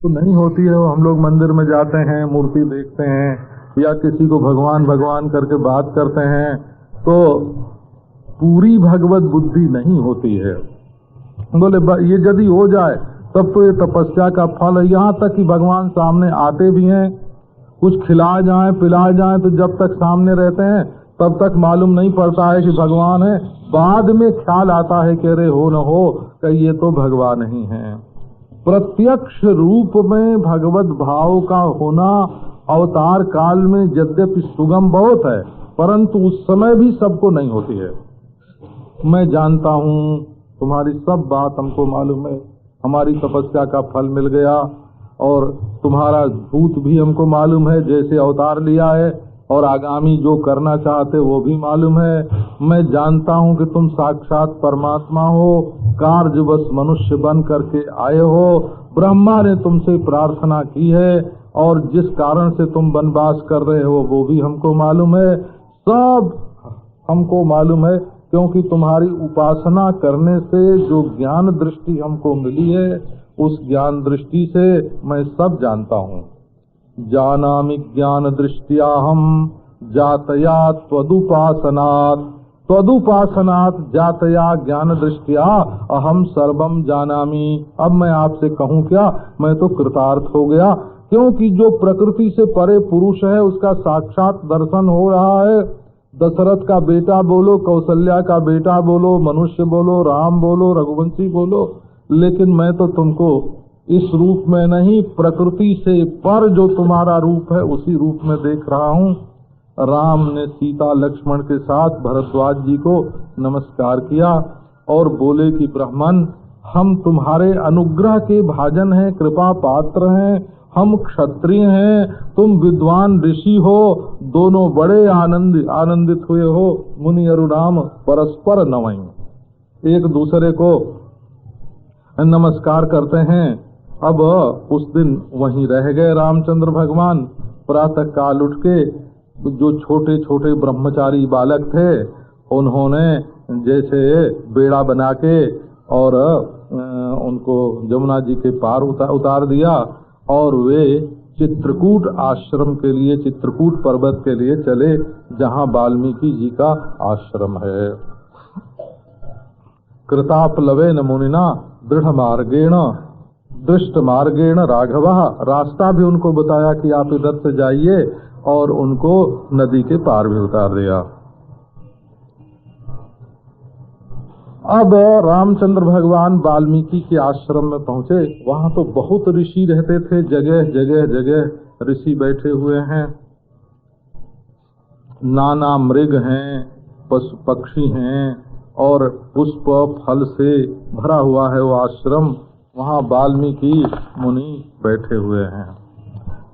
तो नहीं होती है। हम लोग मंदिर में जाते हैं, मूर्ति देखते हैं या किसी को भगवान भगवान करके बात करते हैं, तो पूरी भगवत बुद्धि नहीं होती है। बोले ये यदि हो जाए तब तो ये तपस्या का फल है। यहाँ तक कि भगवान सामने आते भी हैं, कुछ खिलाए जाए पिलाए जाए, तो जब तक सामने रहते हैं तब तक मालूम नहीं पड़ता है कि भगवान है। बाद में ख्याल आता है कि अरे हो न हो कि ये तो भगवान ही है। प्रत्यक्ष रूप में भगवत भाव का होना अवतार काल में यद्यपि सुगम बहुत है, परंतु उस समय भी सबको नहीं होती है। मैं जानता हूँ, तुम्हारी सब बात हमको मालूम है, हमारी तपस्या का फल मिल गया, और तुम्हारा भूत भी हमको मालूम है, जैसे अवतार लिया है, और आगामी जो करना चाहते वो भी मालूम है। मैं जानता हूँ कि तुम साक्षात परमात्मा हो, कार्यवश मनुष्य बन करके आए हो। ब्रह्मा ने तुमसे प्रार्थना की है, और जिस कारण से तुम वनवास कर रहे हो वो भी हमको मालूम है। सब हमको मालूम है, क्योंकि तुम्हारी उपासना करने से जो ज्ञान दृष्टि हमको मिली है, उस ज्ञान दृष्टि से मैं सब जानता हूँ। जानामि ज्ञान दृष्टिया हम जातया त्वदुपासनात्, त्वदुपासनात् जातया ज्ञान दृष्टिया अहम सर्वम जानामि। अब मैं आपसे कहूँ क्या, मैं तो कृतार्थ हो गया, क्योंकि जो प्रकृति से परे पुरुष है उसका साक्षात दर्शन हो रहा है। दशरथ का बेटा बोलो, कौशल्या का बेटा बोलो, मनुष्य बोलो, राम बोलो, रघुवंशी बोलो, लेकिन मैं तो तुमको इस रूप में नहीं, प्रकृति से पर जो तुम्हारा रूप है उसी रूप में देख रहा हूँ। राम ने सीता लक्ष्मण के साथ भरद्वाज जी को नमस्कार किया और बोले कि ब्राह्मण, हम तुम्हारे अनुग्रह के भाजन हैं, कृपा पात्र हैं, हम क्षत्रिय हैं, तुम विद्वान ऋषि हो, दोनों बड़े आनंदित हुए हो। मुनि अरुणाम परस्पर नमः, एक दूसरे को नमस्कार करते हैं। अब उस दिन वहीं रह गए रामचंद्र भगवान। प्रातः काल उठ के जो छोटे छोटे ब्रह्मचारी बालक थे, उन्होंने जैसे बेड़ा बना के और उनको जमुना जी के पार उतार दिया, और वे चित्रकूट आश्रम के लिए, चित्रकूट पर्वत के लिए चले, जहाँ वाल्मीकि जी का आश्रम है। कृतापलवेन मुनिना दृढ़ मार्गेण दृष्ट मार्गेण राघवः, रास्ता भी उनको बताया कि आप इधर से जाइए, और उनको नदी के पार भी उतार दिया। अब रामचंद्र भगवान वाल्मीकि के आश्रम में पहुंचे। वहां तो बहुत ऋषि रहते थे, जगह जगह जगह ऋषि बैठे हुए हैं, नाना मृग हैं, पशु पक्षी हैं, और पुष्प फल से भरा हुआ है वो आश्रम। वहाँ वाल्मीकि मुनि बैठे हुए हैं।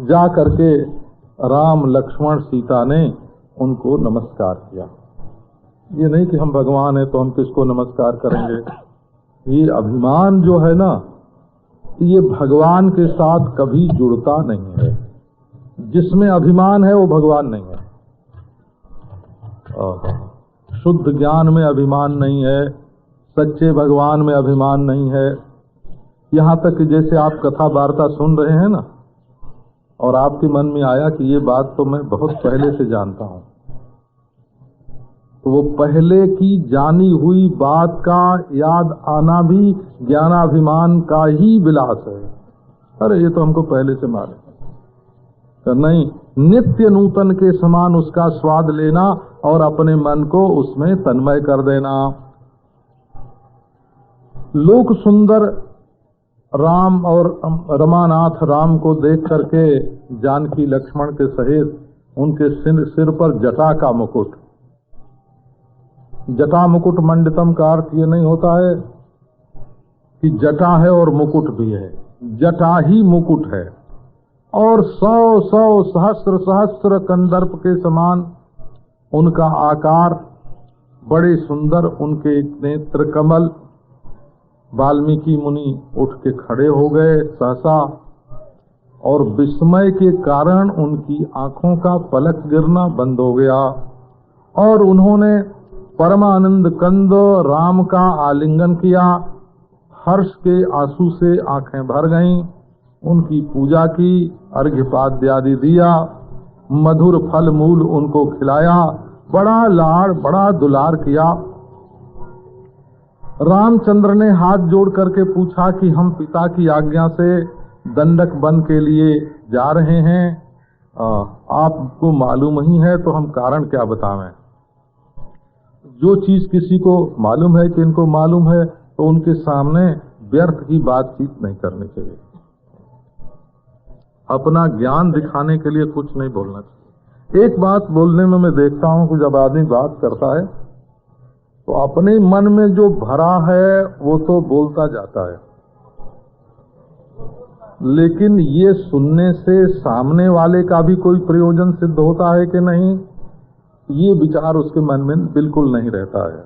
जा करके राम लक्ष्मण सीता ने उनको नमस्कार किया। ये नहीं कि हम भगवान हैं तो हम किसको नमस्कार करेंगे। ये अभिमान जो है ना, ये भगवान के साथ कभी जुड़ता नहीं है। जिसमें अभिमान है वो भगवान नहीं है। शुद्ध ज्ञान में अभिमान नहीं है, सच्चे भगवान में अभिमान नहीं है। यहाँ तक कि जैसे आप कथा वार्ता सुन रहे हैं ना, और आपके मन में आया कि ये बात तो मैं बहुत पहले से जानता हूँ, तो वो पहले की जानी हुई बात का याद आना भी ज्ञानाभिमान का ही विलास है। अरे ये तो हमको पहले से मालूम है। नहीं, नित्य नूतन के समान उसका स्वाद लेना और अपने मन को उसमें तन्मय कर देना। लोक सुंदर राम और रमानाथ राम को देख करके जानकी लक्ष्मण के सहित उनके सिर पर जटा का मुकुट, जटा मुकुट मंडितम का अर्थ ये नहीं होता है कि जटा है और मुकुट भी है, जटा ही मुकुट है। और 100 सहस्र सहस्र कंदर्प के समान उनका आकार, बड़े सुंदर उनके नेत्र कमल। वाल्मीकि मुनि उठ के खड़े हो गए सहसा, और विस्मय के कारण उनकी आंखों का पलक गिरना बंद हो गया, और उन्होंने परमानंद कंद राम का आलिंगन किया। हर्ष के आंसू से आंखें भर गईं। उनकी पूजा की, अर्घ्यपाद्य आदि दिया, मधुर फल मूल उनको खिलाया, बड़ा लाड़ बड़ा दुलार किया। रामचंद्र ने हाथ जोड़ करके पूछा कि हम पिता की आज्ञा से दंडक वन के लिए जा रहे हैं, आपको मालूम ही है तो हम कारण क्या बतावें। जो चीज किसी को मालूम है कि इनको मालूम है तो उनके सामने व्यर्थ की बातचीत नहीं करनी चाहिए। अपना ज्ञान दिखाने के लिए कुछ नहीं बोलना चाहिए। एक बात बोलने में मैं देखता हूं कि जब आदमी बात करता है तो अपने मन में जो भरा है वो तो बोलता जाता है, लेकिन ये सुनने से सामने वाले का भी कोई प्रयोजन सिद्ध होता है कि नहीं, ये विचार उसके मन में बिल्कुल नहीं रहता है।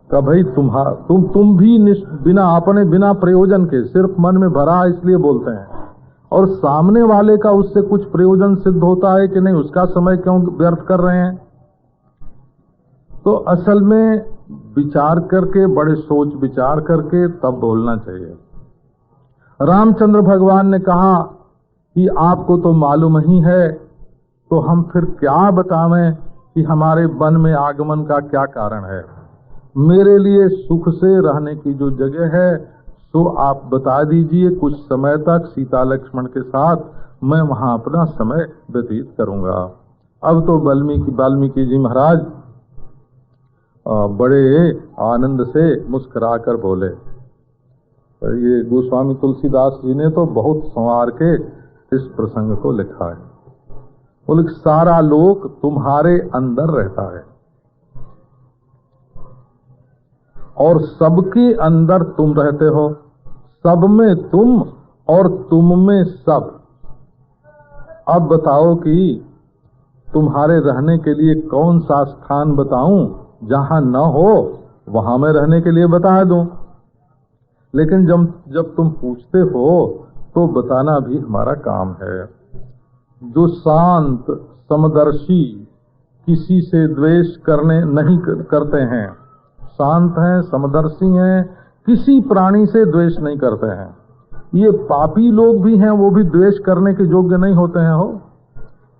कि भाई तुम भी बिना प्रयोजन के सिर्फ मन में भरा इसलिए बोलते हैं, और सामने वाले का उससे कुछ प्रयोजन सिद्ध होता है कि नहीं, उसका समय क्यों व्यर्थ कर रहे हैं। तो असल में विचार करके, बड़े सोच विचार करके तब बोलना चाहिए। रामचंद्र भगवान ने कहा कि आपको तो मालूम ही है, तो हम फिर क्या बतावें कि हमारे वन में आगमन का क्या कारण है। मेरे लिए सुख से रहने की जो जगह है तो आप बता दीजिए, कुछ समय तक सीता लक्ष्मण के साथ मैं वहां अपना समय व्यतीत करूंगा। अब तो वाल्मीकि जी महाराज बड़े आनंद से मुस्कुराकर बोले। ये गोस्वामी तुलसीदास जी ने तो बहुत संवार के इस प्रसंग को लिखा है। बोले सारा लोक तुम्हारे अंदर रहता है और सबके अंदर तुम रहते हो, सब में तुम और तुम में सब। अब बताओ कि तुम्हारे रहने के लिए कौन सा स्थान बताऊं, जहां न हो वहां मैं रहने के लिए बता दूं। लेकिन जब तुम पूछते हो तो बताना भी हमारा काम है। जो शांत समदर्शी किसी से द्वेष नहीं करते हैं, शांत हैं, समदर्शी हैं, किसी प्राणी से द्वेष नहीं करते हैं। ये पापी लोग भी हैं, वो भी द्वेष करने के योग्य नहीं होते हैं। हो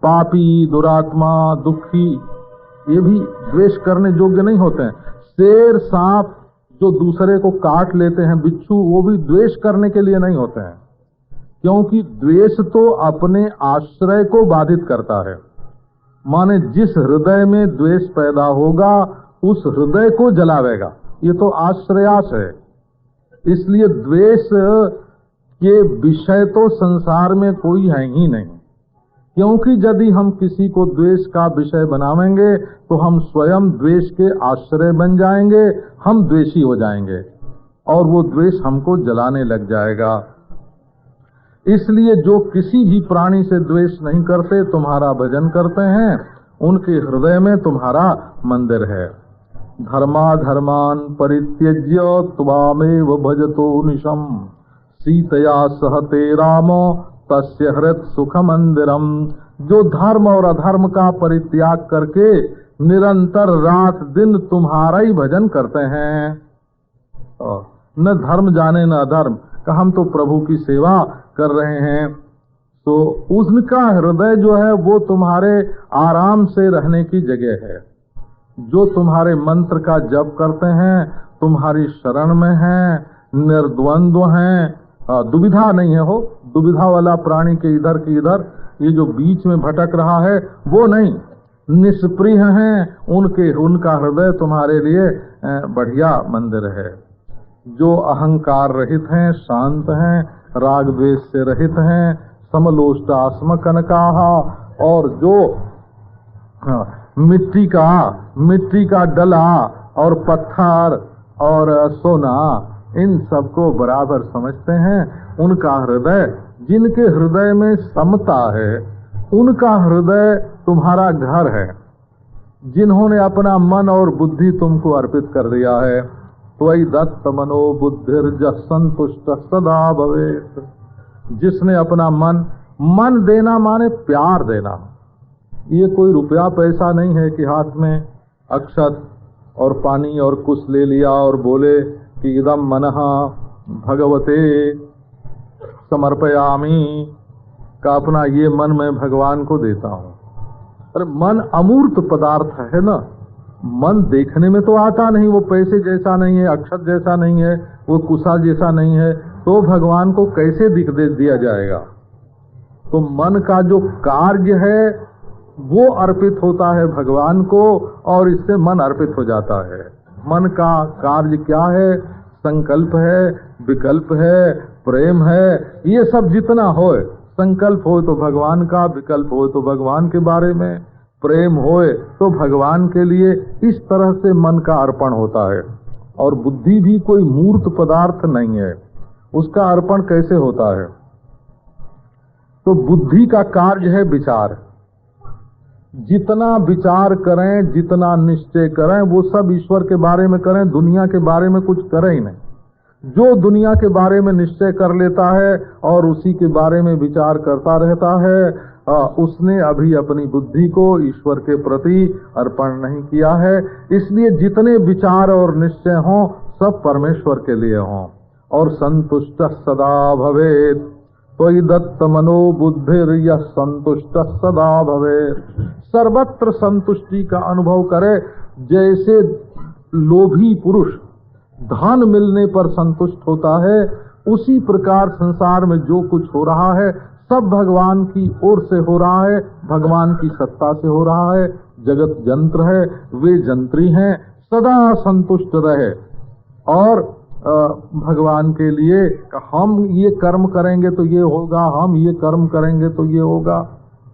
पापी, दुरात्मा, दुखी, ये भी द्वेष करने योग्य नहीं होते हैं। शेर, सांप जो दूसरे को काट लेते हैं, बिच्छू, वो भी द्वेष करने के लिए नहीं होते हैं, क्योंकि द्वेष तो अपने आश्रय को बाधित करता है। माने जिस हृदय में द्वेष पैदा होगा उस हृदय को जलावेगा, ये तो आश्रयास है। इसलिए द्वेष के विषय तो संसार में कोई है ही नहीं, क्योंकि यदि हम किसी को द्वेष का विषय बनावेंगे तो हम स्वयं द्वेष के आश्रय बन जाएंगे, हम द्वेषी हो जाएंगे और वो द्वेष हमको जलाने लग जाएगा। इसलिए जो किसी भी प्राणी से द्वेष नहीं करते, तुम्हारा भजन करते हैं, उनके हृदय में तुम्हारा मंदिर है। धर्माधर्मान परित्यज्य त्वामेव भजतो निशम सीतया सहते रामो तस्य हृत सुख मंदिरम। जो धर्म और अधर्म का परित्याग करके निरंतर रात दिन तुम्हारा ही भजन करते हैं, न धर्म जाने न अधर्म का, हम तो प्रभु की सेवा कर रहे हैं, तो उसका हृदय जो है वो तुम्हारे आराम से रहने की जगह है। जो तुम्हारे मंत्र का जप करते हैं, तुम्हारी शरण में हैं, निर्द्वंद्व हैं, दुविधा नहीं है। हो दुविधा वाला प्राणी के इधर की इधर, ये जो बीच में भटक रहा है वो नहीं, निष्प्रिय हैं, उनका हृदय तुम्हारे लिए बढ़िया मंदिर है। जो अहंकार रहित हैं, शांत हैं, राग द्वेष से रहित हैं, समलोष्टास्म कनकाहा, और जो मिट्टी का डला और पत्थर और सोना इन सबको बराबर समझते हैं, उनका हृदय, जिनके हृदय में समता है, उनका हृदय तुम्हारा घर है। जिन्होंने अपना मन और बुद्धि तुमको अर्पित कर दिया है, त्वयि दत्त मनो बुद्धिर्जः संतुष्ट सदा भवेत्। जिसने अपना मन देना माने प्यार देना, ये कोई रुपया पैसा नहीं है कि हाथ में अक्षत और पानी और कुछ ले लिया और बोले कि इदम मनः भगवते समर्पयामि का अपना ये मन मैं भगवान को देता हूँ। अरे मन अमूर्त पदार्थ है ना, मन देखने में तो आता नहीं, वो पैसे जैसा नहीं है, अक्षत जैसा नहीं है, वो कुशा जैसा नहीं है, तो भगवान को कैसे दिया जाएगा। तो मन का जो कार्य है वो अर्पित होता है भगवान को, और इससे मन अर्पित हो जाता है। मन का कार्य क्या है? संकल्प है, विकल्प है, प्रेम है, ये सब जितना हो, संकल्प हो तो भगवान का, विकल्प हो तो भगवान के बारे में, प्रेम होए तो भगवान के लिए, इस तरह से मन का अर्पण होता है। और बुद्धि भी कोई मूर्त पदार्थ नहीं है, उसका अर्पण कैसे होता है? तो बुद्धि का कार्य है विचार। जितना विचार करें, जितना निश्चय करें, वो सब ईश्वर के बारे में करें, दुनिया के बारे में कुछ करें ही नहीं। जो दुनिया के बारे में निश्चय कर लेता है और उसी के बारे में विचार करता रहता है, उसने अभी अपनी बुद्धि को ईश्वर के प्रति अर्पण नहीं किया है। इसलिए जितने विचार और निश्चय हों सब परमेश्वर के लिए हों। और संतुष्ट सदा भवेत्, त्वयि दत्त मनो बुद्धिर यः संतुष्ट सदा भवेत्। सर्वत्र संतुष्टि का अनुभव करे। जैसे लोभी पुरुष धन मिलने पर संतुष्ट होता है, उसी प्रकार संसार में जो कुछ हो रहा है सब भगवान की ओर से हो रहा है, भगवान की सत्ता से हो रहा है। जगत जंत्र है, वे जंत्री हैं, सदा संतुष्ट रहे। और भगवान के लिए हम ये कर्म करेंगे तो ये होगा, हम ये कर्म करेंगे तो ये होगा,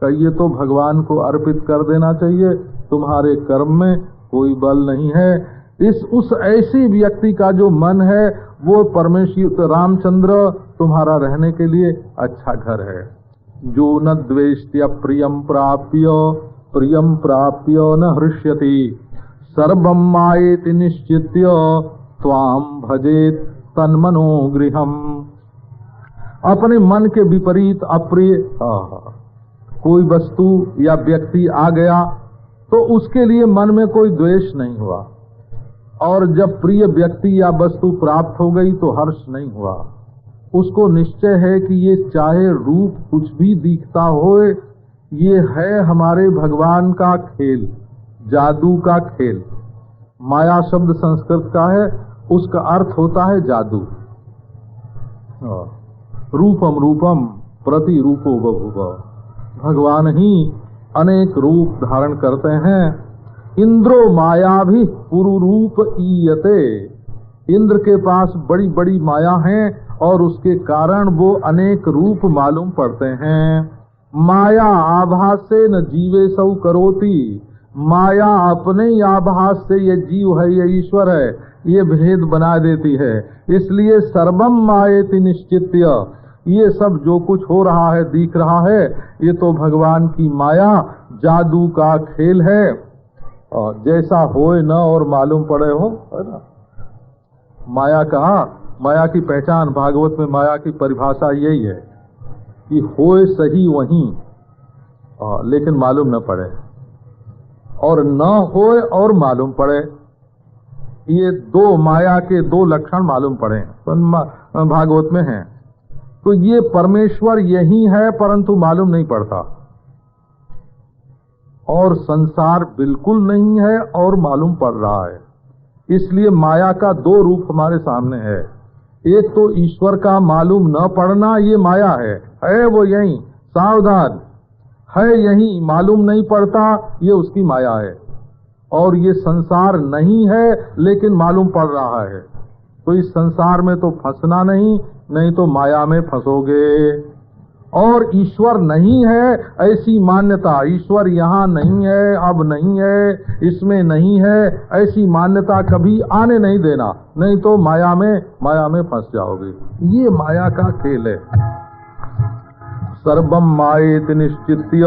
ये तो भगवान को अर्पित कर देना चाहिए। तुम्हारे कर्म में कोई बल नहीं है। उस ऐसी व्यक्ति का जो मन है वो परमेश्वर रामचंद्र तुम्हारा रहने के लिए अच्छा घर है। जो न द्वेष्ट्य प्रियम प्राप्य न हृष्यति, सर्वं मायेति निश्चित्य त्वाम भजेत तन्मनो गृहम। अपने मन के विपरीत अप्रिय कोई वस्तु या व्यक्ति आ गया तो उसके लिए मन में कोई द्वेष नहीं हुआ, और जब प्रिय व्यक्ति या वस्तु प्राप्त हो गई तो हर्ष नहीं हुआ। उसको निश्चय है कि ये चाहे रूप कुछ भी दिखता हो, ये है हमारे भगवान का खेल, जादू का खेल। माया शब्द संस्कृत का है, उसका अर्थ होता है जादू। रूपम रूपम प्रतिरूपो बभूव, भगवान ही अनेक रूप धारण करते हैं। इंद्रो माया भी पुरुरूप ईयते, इंद्र के पास बड़ी बड़ी माया है और उसके कारण वो अनेक रूप मालूम पड़ते हैं। माया आभास से न जीवे सौ करोति, माया अपने ही आभास से ये जीव है, ये ईश्वर है, ये भेद बना देती है। इसलिए सर्वम मायेति निश्चित्य, ये सब जो कुछ हो रहा है, दिख रहा है, ये तो भगवान की माया, जादू का खेल है। और जैसा होए न और मालूम पड़े हो, है ना। माया कहा, माया की पहचान भागवत में माया की परिभाषा यही है कि होए सही वहीं, लेकिन मालूम न पड़े, और न होए और मालूम पड़े। ये दो माया के दो लक्षण मालूम पड़े तो भागवत में हैं। तो ये परमेश्वर यही है परंतु मालूम नहीं पड़ता, और संसार बिल्कुल नहीं है और मालूम पड़ रहा है। इसलिए माया का दो रूप हमारे सामने है। एक तो ईश्वर का मालूम न पड़ना, ये माया है वो यही, सावधान है यही, मालूम नहीं पड़ता, ये उसकी माया है। और ये संसार नहीं है लेकिन मालूम पड़ रहा है। तो इस संसार में तो फंसना नहीं तो माया में फंसोगे। और ईश्वर नहीं है ऐसी मान्यता, ईश्वर यहाँ नहीं है, अब नहीं है, इसमें नहीं है, ऐसी मान्यता कभी आने नहीं देना, नहीं तो माया में फंस जाओगे। ये माया का खेल है। सर्वम मायेति निश्चित्य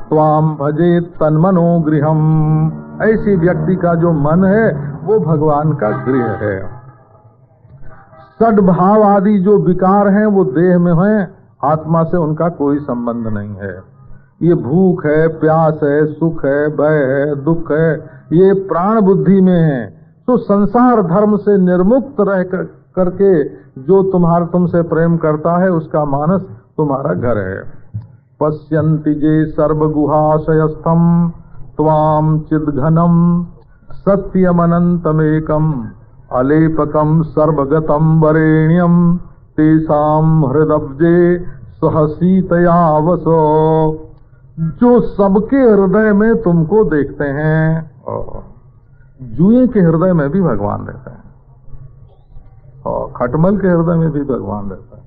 त्वाम भजेत तन्मनो गृहम, ऐसी व्यक्ति का जो मन है वो भगवान का गृह है। सद्भाव आदि जो विकार हैं वो देह में हैं, आत्मा से उनका कोई संबंध नहीं है। ये भूख है, प्यास है, सुख है, भय है, दुख है, ये प्राण बुद्धि में है। तो संसार धर्म से निर्मुक्त रहकर करके जो तुमसे प्रेम करता है उसका मानस तुम्हारा घर है। पश्यन्ति जे सर्वगुहाशयस्थम त्वाम चिद्घनम सत्यमनंतमेकम अलेपकम सर्वगतम वरेण्यम तेसाम हृदब्जे सहसीतया वसो। जो सबके हृदय में तुमको देखते हैं, जुए के हृदय में भी भगवान रहता है और खटमल के हृदय में भी भगवान रहता है।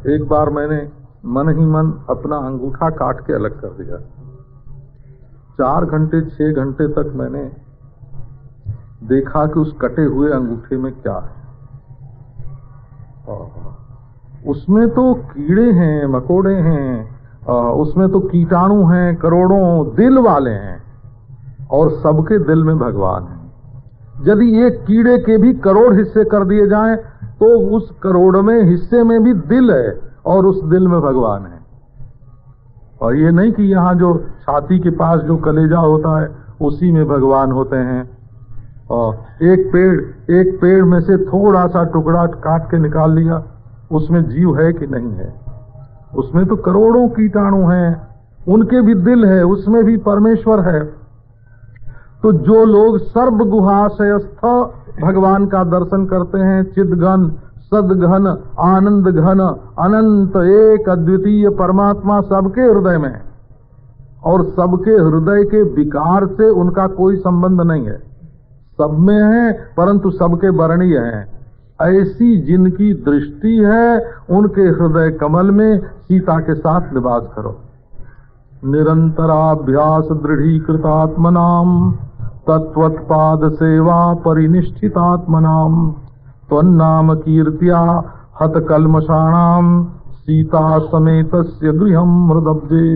एक बार मैंने मन ही मन अपना अंगूठा काट के अलग कर दिया। 4 घंटे 6 घंटे तक मैंने देखा कि उस कटे हुए अंगूठे में क्या है। उसमें तो कीड़े हैं, मकोड़े हैं, उसमें तो कीटाणु हैं, करोड़ों दिल वाले हैं और सबके दिल में भगवान है। यदि एक कीड़े के भी करोड़ हिस्से कर दिए जाएं तो उस करोड़ में हिस्से में भी दिल है और उस दिल में भगवान है। और ये नहीं कि यहाँ जो छाती के पास जो कलेजा होता है उसी में भगवान होते हैं। और एक पेड़ में से थोड़ा सा टुकड़ा काट के निकाल लिया, उसमें जीव है कि नहीं है? उसमें तो करोड़ों कीटाणु हैं, उनके भी दिल है, उसमें भी परमेश्वर है। तो जो लोग सर्व गुहाशयस्थ भगवान का दर्शन करते हैं, चिद्घन सद्घन आनंद घन अनंत एक अद्वितीय परमात्मा सबके हृदय में, और सबके हृदय के विकार से उनका कोई संबंध नहीं है, सब में है परंतु सबके वर्णीय हैं। ऐसी जिनकी दृष्टि है उनके हृदय कमल में सीता के साथ निवास करो। निरंतराभ्यास दृढ़ीकृतात्मनाम तत्वत्पाद सेवा परिनिष्ठितात्मनाम त्वन्नाम कीर्त्या हत कल्मषाणाम सीता समेतस्य गृहम हृदब्जे।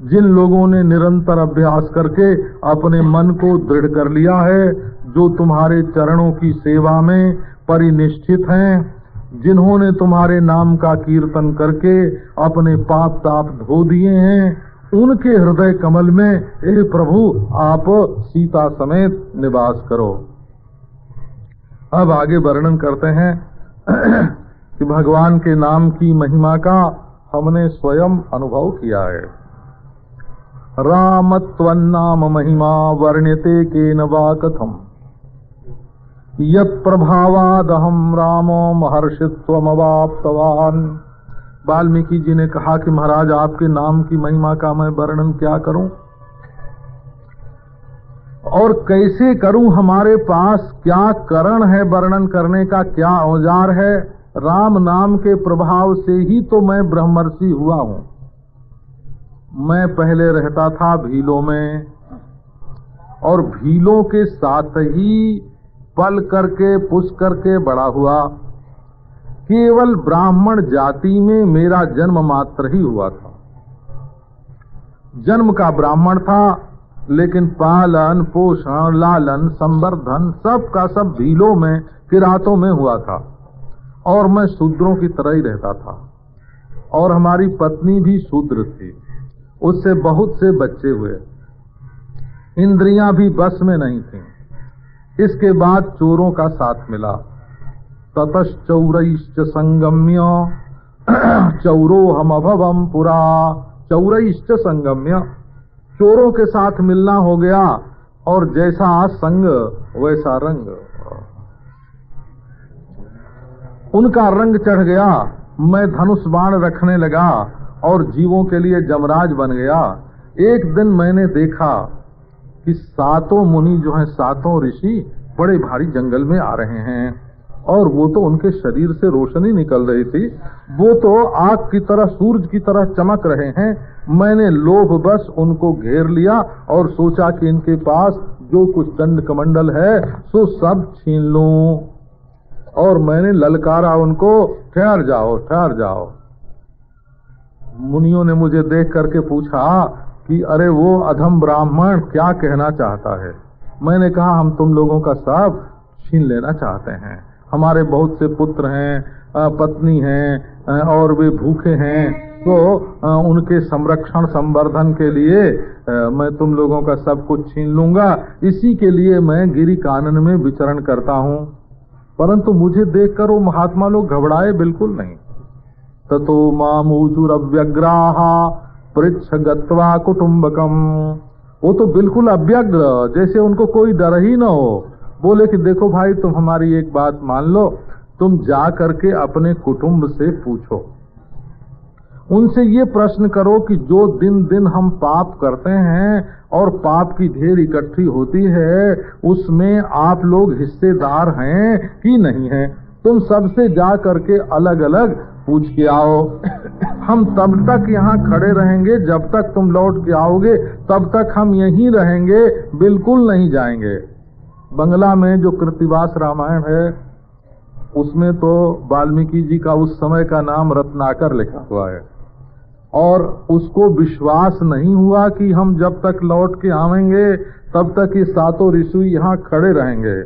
जिन लोगों ने निरंतर अभ्यास करके अपने मन को दृढ़ कर लिया है, जो तुम्हारे चरणों की सेवा में परिनिष्ठित हैं, जिन्होंने तुम्हारे नाम का कीर्तन करके अपने पाप ताप धो दिए हैं, उनके हृदय कमल में हे प्रभु आप सीता समेत निवास करो। अब आगे वर्णन करते हैं कि भगवान के नाम की महिमा का हमने स्वयं अनुभव किया है। राम त्वन्नाम महिमा वर्ण्यते केन वा कथम यत् प्रभावादहम रामो महर्षित्वमवाप्तवान। वाल्मीकि जी ने कहा कि महाराज आपके नाम की महिमा का मैं वर्णन क्या करूं और कैसे करूं? हमारे पास क्या करण है वर्णन करने का, क्या औजार है? राम नाम के प्रभाव से ही तो मैं ब्रह्मर्षि हुआ हूं। मैं पहले रहता था भीलों में और भीलों के साथ ही पल करके पुष करके बड़ा हुआ। केवल ब्राह्मण जाति में मेरा जन्म मात्र ही हुआ था। जन्म का ब्राह्मण था, लेकिन पालन पोषण लालन संवर्धन सब का सब भीलों में किरातों में हुआ था और मैं शूद्रों की तरह ही रहता था। और हमारी पत्नी भी शूद्र थी, उससे बहुत से बच्चे हुए, इंद्रियां भी बस में नहीं थी। इसके बाद चोरों का साथ मिला। ततश्चौरैश्च संगम्य चौरो हम अभवम पुरा। चौरैश्च संगम्य, चोरों के साथ मिलना हो गया और जैसा संग वैसा रंग। उनका रंग चढ़ गया, मैं धनुष बाण रखने लगा और जीवों के लिए जमराज बन गया। एक दिन मैंने देखा कि 7 मुनि जो हैं, 7 ऋषि बड़े भारी जंगल में आ रहे हैं और वो तो उनके शरीर से रोशनी निकल रही थी, वो तो आग की तरह सूरज की तरह चमक रहे हैं। मैंने लोभवश उनको घेर लिया और सोचा कि इनके पास जो कुछ दंड कमंडल है सो सब छीन लूं, और मैंने ललकारा उनको, ठहर जाओ ठहर जाओ। मुनियों ने मुझे देख करके पूछा कि अरे वो अधम ब्राह्मण क्या कहना चाहता है? मैंने कहा हम तुम लोगों का सब छीन लेना चाहते हैं। हमारे बहुत से पुत्र हैं, पत्नी हैं और वे भूखे हैं, तो उनके संरक्षण संवर्धन के लिए मैं तुम लोगों का सब कुछ छीन लूंगा, इसी के लिए मैं गिरि कानन में विचरण करता हूँ। परंतु मुझे देखकर वो महात्मा लोग घबराए बिल्कुल नहीं। ततो मामूचुरव्यग्राहा पृच्छ गत्वा कुटुम्बकम, वो तो बिल्कुल अव्यग्र, जैसे उनको कोई डर ही न हो। बोले कि देखो भाई, तुम हमारी एक बात मान लो, तुम जा करके अपने कुटुंब से पूछो, उनसे ये प्रश्न करो कि जो दिन दिन हम पाप करते हैं और पाप की ढेर इकट्ठी होती है, उसमें आप लोग हिस्सेदार हैं कि नहीं हैं। तुम सबसे जा करके अलग अलग पूछ के आओ। हम तब तक यहाँ खड़े रहेंगे, जब तक तुम लौट के आओगे तब तक हम यहीं रहेंगे, बिल्कुल नहीं जाएंगे। बंगला में जो कृत्तिवास रामायण है, उसमें तो वाल्मीकि जी का उस समय का नाम रत्नाकर लिखा हुआ है, और उसको विश्वास नहीं हुआ कि हम जब तक लौट के आवेंगे तब तक ये सातों ऋषि यहाँ खड़े रहेंगे।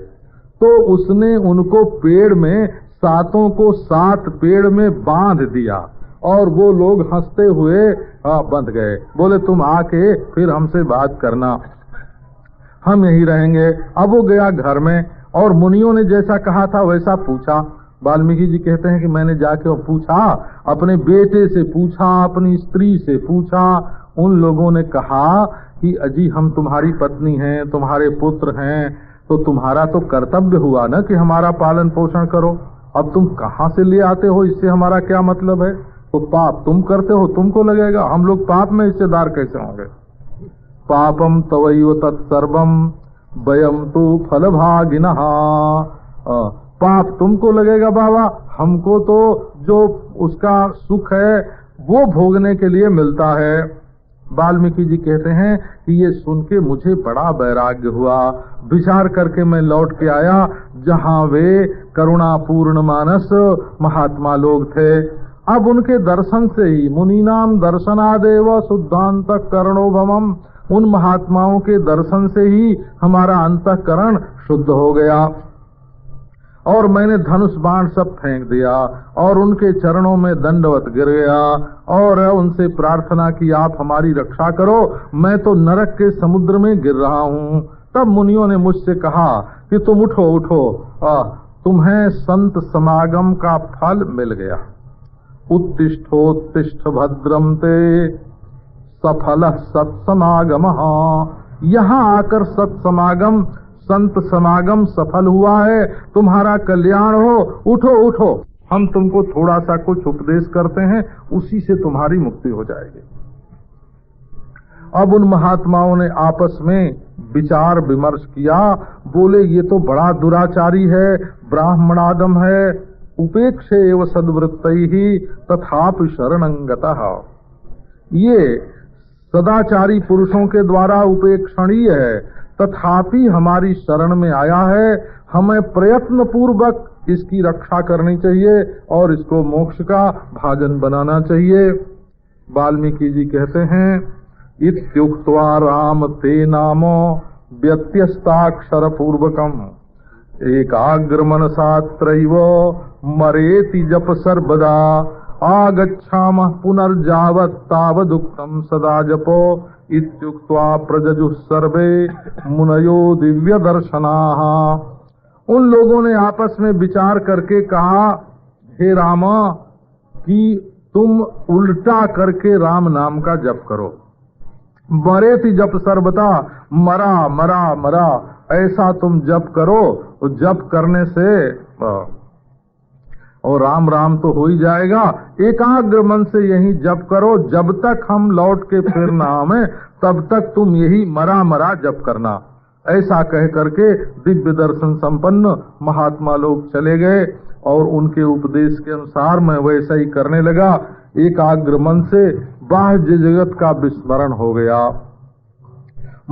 तो उसने उनको पेड़ में, सातों को 7 पेड़ में बांध दिया, और वो लोग हंसते हुए बंध गए। बोले तुम आके फिर हमसे बात करना, हम यहीं रहेंगे। अब वो गया घर में, और मुनियों ने जैसा कहा था वैसा पूछा। वाल्मीकि जी कहते हैं कि मैंने जाके पूछा, अपने बेटे से पूछा, अपनी स्त्री से पूछा। उन लोगों ने कहा कि अजी हम तुम्हारी पत्नी हैं, तुम्हारे पुत्र हैं, तो तुम्हारा तो कर्तव्य हुआ ना कि हमारा पालन पोषण करो। अब तुम कहाँ से ले आते हो, इससे हमारा क्या मतलब है? तो पाप तुम करते हो, तुमको लगेगा, हम लोग पाप में हिस्सेदार कैसे होंगे? पापम तवैव तत्सर्वम वयम तु फलभागिनः। पाप तुमको लगेगा बाबा, हमको तो जो उसका सुख है वो भोगने के लिए मिलता है। वाल्मीकि जी कहते हैं कि ये सुन के मुझे बड़ा वैराग्य हुआ। विचार करके मैं लौट के आया जहाँ वे करुणापूर्ण मानस महात्मा लोग थे। अब उनके दर्शन से ही, मुनीनाम दर्शनादेव शुद्धांत करणोभमम, उन महात्माओं के दर्शन से ही हमारा अंतःकरण शुद्ध हो गया। और मैंने धनुष बाण सब फेंक दिया और उनके चरणों में दंडवत गिर गया और उनसे प्रार्थना की आप हमारी रक्षा करो, मैं तो नरक के समुद्र में गिर रहा हूँ। तब मुनियों ने मुझसे कहा कि तुम उठो उठो, तुम्हें संत समागम का फल मिल गया। उत्तिष्ठोत्तिष्ठ भद्रम ते सफल सत्समागम। यहाँ आकर सत्समागम, संत समागम सफल हुआ है, तुम्हारा कल्याण हो, उठो उठो, हम तुमको थोड़ा सा कुछ उपदेश करते हैं, उसी से तुम्हारी मुक्ति हो जाएगी। अब उन महात्माओं ने आपस में विचार विमर्श किया। बोले ये तो बड़ा दुराचारी है, ब्राह्मणादम है, उपेक्षे एव सद्वृत्तैहि तथापि शरणं गतः। ये सदाचारी पुरुषों के द्वारा उपेक्षणीय है, तथापि हमारी शरण में आया है, हमें प्रयत्न पूर्वक इसकी रक्षा करनी चाहिए और इसको मोक्ष का भाजन बनाना चाहिए। वाल्मीकि जी कहते हैं, इत्युक्त्वा राम ते नामो व्यत्यस्ताक्षर पूर्वकम एकाग्र मनसात्रैव मरेति जप सर्वदा आगच्छामः पुनर्जावत् तावदुक्तम् सदा जपो इत्युक्त्वा प्रजजुः सर्वे मुनयो दिव्य दर्शनाः। उन लोगों ने आपस में विचार करके कहा, हे रामा, कि तुम उल्टा करके राम नाम का जप करो। मरेति जप सर्वदा, मरा मरा मरा, ऐसा तुम जप करो। जप करने से और राम राम तो हो ही जाएगा। एकाग्र मन से यही जप करो, जब तक हम लौट के फिर ना आवे तब तक तुम यही मरा मरा जप करना। ऐसा कह करके दिव्य दर्शन संपन्न महात्मा लोग चले गए और उनके उपदेश के अनुसार मैं वैसा ही करने लगा। एकाग्र मन से बाह्य जगत का विस्मरण हो गया।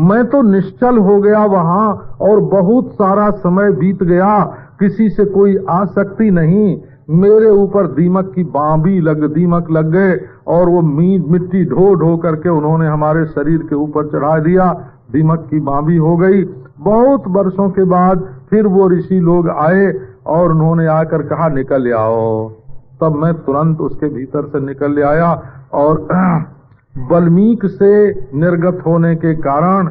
मैं तो निश्चल हो गया वहां और बहुत सारा समय बीत गया, किसी से कोई आसक्ति नहीं। मेरे ऊपर दीमक लग गए और वो मिट्टी ढो ढो करके उन्होंने हमारे शरीर के ऊपर चढ़ा दिया। दीमक की बांबी हो गई। बहुत वर्षों के बाद फिर वो ऋषि लोग आए और उन्होंने आकर कहा, निकल आओ। तब मैं तुरंत उसके भीतर से निकल आया और वाल्मीकि से निर्गत होने के कारण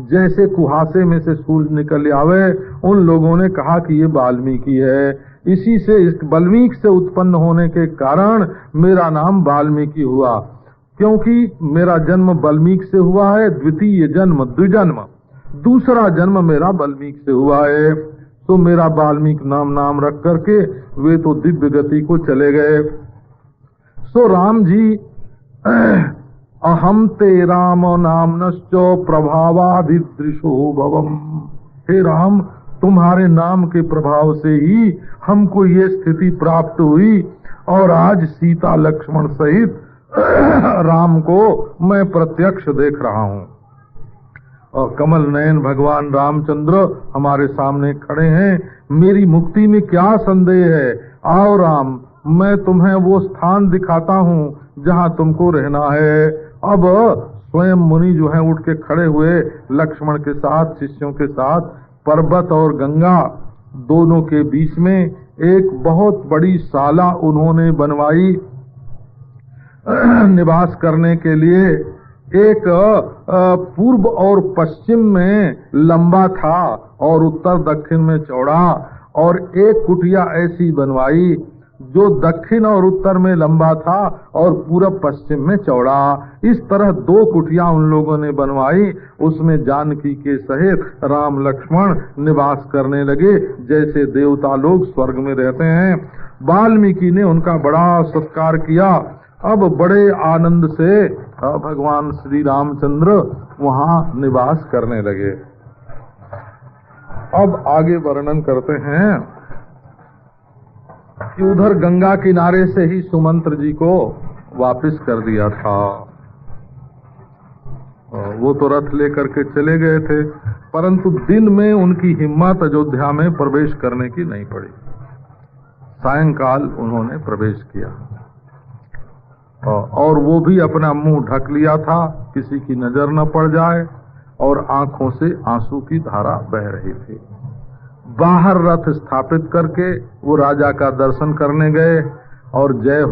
जैसे कुहासे में से सूरज निकल आवे, उन लोगों ने कहा कि ये वाल्मीकि है। इसी से इस वाल्मीकि से उत्पन्न होने के कारण मेरा नाम वाल्मीकि हुआ, क्योंकि मेरा जन्म वाल्मीकि से हुआ है। द्वितीय जन्म द्विजन्म, दूसरा जन्म मेरा वाल्मीकि से हुआ है। तो मेरा वाल्मीकि नाम रख करके वे तो दिव्य गति को चले गए। सो राम जी अहम ते राम नामनश्च प्रभावाधिदृशो भवम। हे राम, तुम्हारे नाम के प्रभाव से ही हमको ये स्थिति प्राप्त हुई और आज सीता लक्ष्मण सहित राम को मैं प्रत्यक्ष देख रहा हूँ। और कमल नयन भगवान रामचंद्र हमारे सामने खड़े हैं। मेरी मुक्ति में क्या संदेह है? आओ राम, मैं तुम्हें वो स्थान दिखाता हूँ जहाँ तुमको रहना है। अब स्वयं मुनि जो है उठ के खड़े हुए, लक्ष्मण के साथ, शिष्यों के साथ, पर्वत और गंगा दोनों के बीच में एक बहुत बड़ी शाला उन्होंने बनवाई निवास करने के लिए। एक पूर्व और पश्चिम में लंबा था और उत्तर दक्षिण में चौड़ा, और एक कुटिया ऐसी बनवाई जो दक्षिण और उत्तर में लंबा था और पूरब पश्चिम में चौड़ा। इस तरह दो कुटिया उन लोगों ने बनवाई। उसमें जानकी के सहित राम लक्ष्मण निवास करने लगे, जैसे देवता लोग स्वर्ग में रहते हैं। वाल्मीकि ने उनका बड़ा सत्कार किया। अब बड़े आनंद से भगवान श्री रामचंद्र वहाँ निवास करने लगे। अब आगे वर्णन करते हैं कि उधर गंगा किनारे से ही सुमंत्र जी को वापस कर दिया था। वो तो रथ लेकर के चले गए थे, परंतु दिन में उनकी हिम्मत अयोध्या में प्रवेश करने की नहीं पड़ी। सायंकाल उन्होंने प्रवेश किया और वो भी अपना मुंह ढक लिया था, किसी की नजर न पड़ जाए, और आंखों से आंसू की धारा बह रही थी। बाहर रथ स्थापित करके वो राजा का दर्शन करने गए और जय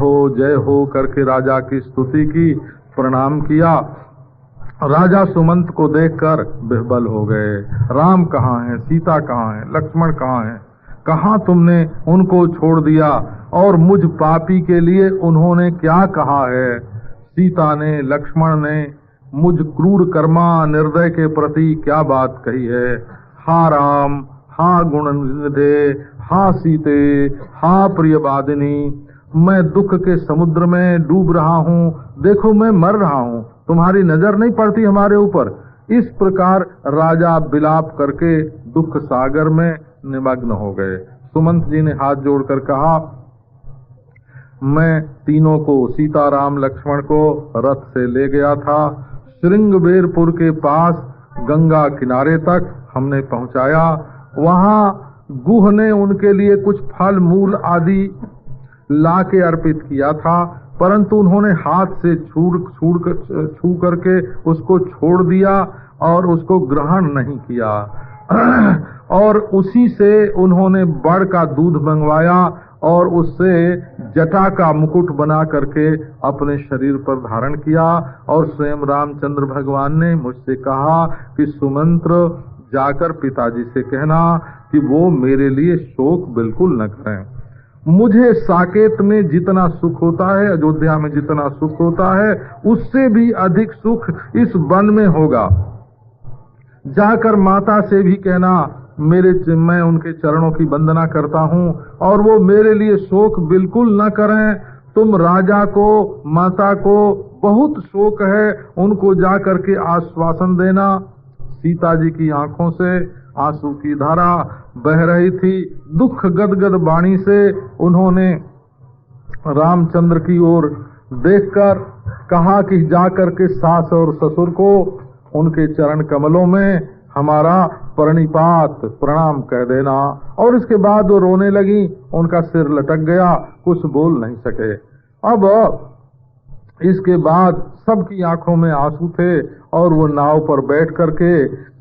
हो करके राजा की स्तुति की, प्रणाम किया। राजा सुमंत को देखकर बेबल हो गए। राम कहाँ हैं, सीता कहाँ हैं, लक्ष्मण कहाँ हैं, कहाँ तुमने उनको छोड़ दिया? और मुझ पापी के लिए उन्होंने क्या कहा है? सीता ने, लक्ष्मण ने मुझ क्रूर कर्मा निर्दय के प्रति क्या बात कही है? हा राम, हा गुणनिधे, हा सीते, हा प्रियवादिनी, मैं दुख के समुद्र में डूब रहा हूँ। देखो मैं मर रहा हूँ, तुम्हारी नजर नहीं पड़ती हमारे ऊपर। इस प्रकार राजा विलाप करके दुख सागर में निमग्न हो गए। सुमंत जी ने हाथ जोड़कर कहा, मैं तीनों को, सीता राम लक्ष्मण को रथ से ले गया था। श्रृंगबेरपुर के पास गंगा किनारे तक हमने पहुंचाया। वहाँ गुह ने उनके लिए कुछ फल मूल आदि ला के अर्पित किया था, परंतु उन्होंने हाथ से छू करके उसको छोड़ दिया और उसको ग्रहण नहीं किया। और उसी से उन्होंने बड़ का दूध मंगवाया और उससे जटा का मुकुट बना करके अपने शरीर पर धारण किया। और स्वयं रामचंद्र भगवान ने मुझसे कहा कि सुमंत्र, जाकर पिताजी से कहना कि वो मेरे लिए शोक बिल्कुल न करें। मुझे साकेत में जितना सुख होता है, अयोध्या में जितना सुख होता है, उससे भी अधिक सुख इस वन में होगा। जाकर माता से भी कहना, मैं उनके चरणों की वंदना करता हूँ और वो मेरे लिए शोक बिल्कुल न करें। तुम राजा को, माता को बहुत शोक है, उनको जाकर के आश्वासन देना। सीता जी की आंखों से आंसू की धारा बह रही थी। दुख गदगद वाणी से उन्होंने रामचंद्र की ओर देखकर कहा कि जाकर के सास और ससुर को उनके चरण कमलों में हमारा प्रणिपात प्रणाम कह देना। और इसके बाद वो रोने लगी, उनका सिर लटक गया, कुछ बोल नहीं सके। अब इसके बाद सबकी आंखों में आंसू थे और वो नाव पर बैठ करके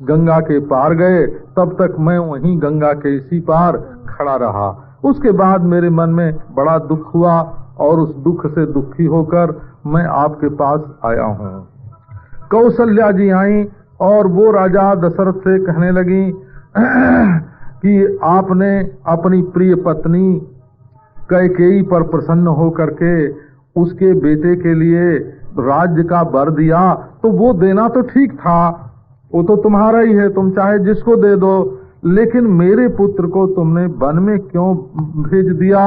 गंगा के पार गए। तब तक मैं वहीं गंगा के इसी पार खड़ा रहा। उसके बाद मेरे मन में बड़ा दुख हुआ और उस दुख से दुखी होकर मैं आपके पास आया हूँ। कौशल्या जी आई और वो राजा दशरथ से कहने लगी कि आपने अपनी प्रिय पत्नी कैकेयी पर प्रसन्न हो करके उसके बेटे के लिए राज्य का वर दिया, तो वो देना तो ठीक था, वो तो तुम्हारा ही है, तुम चाहे जिसको दे दो, लेकिन मेरे पुत्र को तुमने वन में क्यों भेज दिया?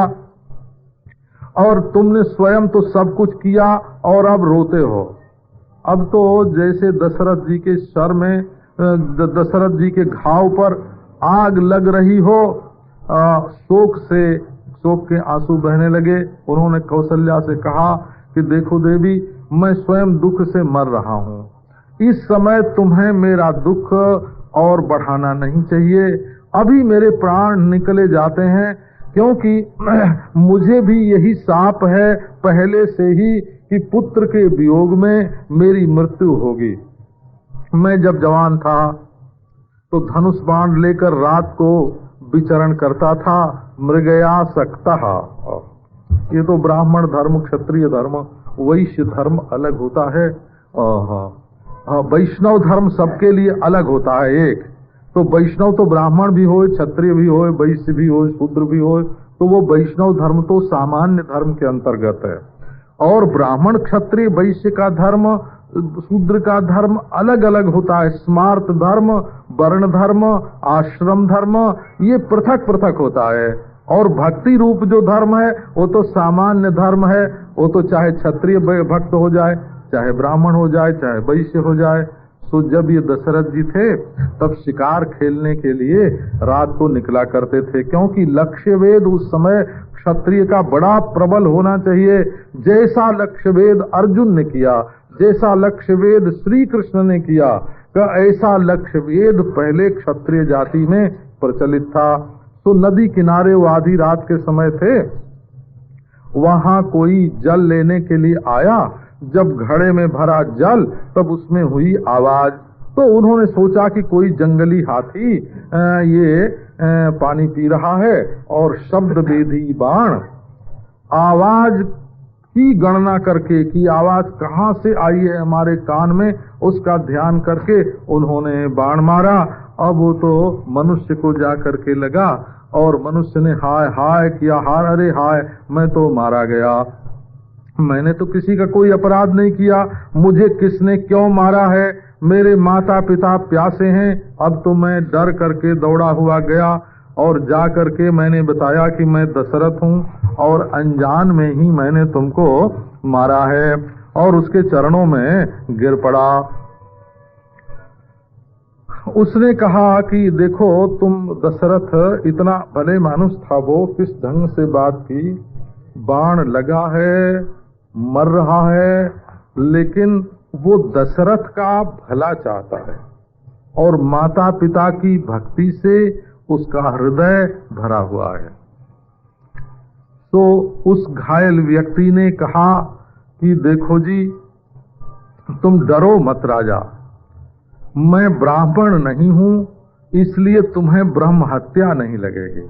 और तुमने स्वयं तो सब कुछ किया और अब रोते हो। अब तो जैसे दशरथ जी के सर में, दशरथ जी के घाव पर आग लग रही हो, शोक के आंसू बहने लगे। उन्होंने कौशल्या से कहा कि देखो देवी, मैं स्वयं दुख से मर रहा हूँ, इस समय तुम्हें मेरा दुख और बढ़ाना नहीं चाहिए। अभी मेरे प्राण निकले जाते हैं, क्योंकि मुझे भी यही शाप है पहले से ही कि पुत्र के वियोग में मेरी मृत्यु होगी। मैं जब जवान था तो धनुष बाण लेकर रात को विचरण करता था, मृगया सकता। ये तो ब्राह्मण धर्म, क्षत्रिय धर्म, वैश्य धर्म अलग होता है। वैष्णव धर्म सबके लिए अलग होता है। एक तो वैष्णव तो ब्राह्मण भी हो, क्षत्रिय भी हो, वैश्य भी हो, शूद्र भी हो, तो वो वैष्णव धर्म तो सामान्य धर्म के अंतर्गत है। और ब्राह्मण, क्षत्रिय, वैश्य का धर्म, शूद्र का धर्म अलग अलग होता है। स्मार्त धर्म, वर्ण धर्म, आश्रम धर्म, ये पृथक पृथक होता है। और भक्ति रूप जो धर्म है वो तो सामान्य धर्म है, वो तो चाहे क्षत्रिय भक्त हो जाए, चाहे ब्राह्मण हो जाए, चाहे वैश्य हो जाए। तो जब ये दशरथ जी थे तब शिकार खेलने के लिए रात को निकला करते थे, क्योंकि लक्ष्य वेद उस समय क्षत्रिय का बड़ा प्रबल होना चाहिए। जैसा लक्ष्य वेद अर्जुन ने किया, जैसा लक्ष्य वेद श्री कृष्ण ने किया, ऐसा लक्ष्य वेद पहले क्षत्रिय जाति में प्रचलित था। तो नदी किनारे वो आधी रात के समय थे, वहां कोई जल लेने के लिए आया। जब घड़े में भरा जल, तब उसमें हुई आवाज। तो उन्होंने सोचा कि कोई जंगली हाथी ये पानी पी रहा है, और शब्द वेदी बाण, आवाज की गणना करके कि आवाज कहाँ से आई है हमारे कान में, उसका ध्यान करके उन्होंने बाण मारा। अब वो तो मनुष्य को जा करके लगा, और मनुष्य ने हाय हाय किया, हाय अरे हाय, मैं तो मारा गया, मैंने तो किसी का कोई अपराध नहीं किया, मुझे किसने क्यों मारा है? मेरे माता पिता प्यासे हैं। अब तो मैं डर करके दौड़ा हुआ गया और जा करके मैंने बताया कि मैं दशरथ हूँ और अनजान में ही मैंने तुमको मारा है, और उसके चरणों में गिर पड़ा। उसने कहा कि देखो तुम दशरथ, इतना भले मानुष था वो, किस ढंग से बात की, बाण लगा है, मर रहा है, लेकिन वो दशरथ का भला चाहता है और माता पिता की भक्ति से उसका हृदय भरा हुआ है। तो उस घायल व्यक्ति ने कहा कि देखो जी, तुम डरो मत राजा, मैं ब्राह्मण नहीं हूं, इसलिए तुम्हें ब्रह्म हत्या नहीं लगेगी।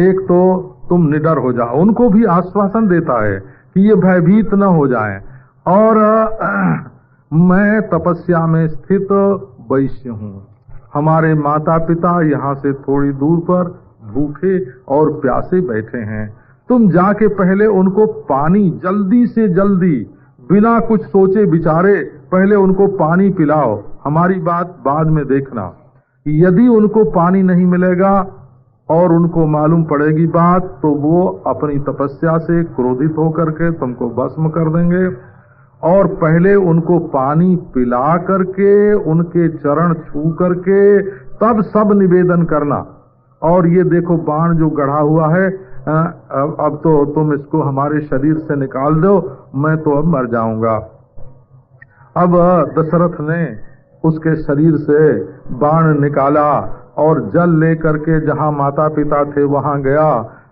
एक तो तुम निडर हो जाओ। उनको भी आश्वासन देता है कि ये भयभीत न हो जाएं। और मैं तपस्या में स्थित वैश्य हूँ, हमारे माता पिता यहाँ से थोड़ी दूर पर भूखे और प्यासे बैठे हैं, तुम जाके पहले उनको पानी जल्दी से जल्दी, बिना कुछ सोचे विचारे, पहले उनको पानी पिलाओ, हमारी बात बाद में देखना। यदि उनको पानी नहीं मिलेगा और उनको मालूम पड़ेगी बात, तो वो अपनी तपस्या से क्रोधित होकर के तुमको भस्म कर देंगे। और पहले उनको पानी पिला करके, उनके चरण छू करके, तब सब निवेदन करना। और ये देखो बाण जो गढ़ा हुआ है, अब तो तुम इसको हमारे शरीर से निकाल दो, मैं तो अब मर जाऊंगा। अब दशरथ ने उसके शरीर से बाण निकाला और जल ले करके जहाँ माता पिता थे वहां गया।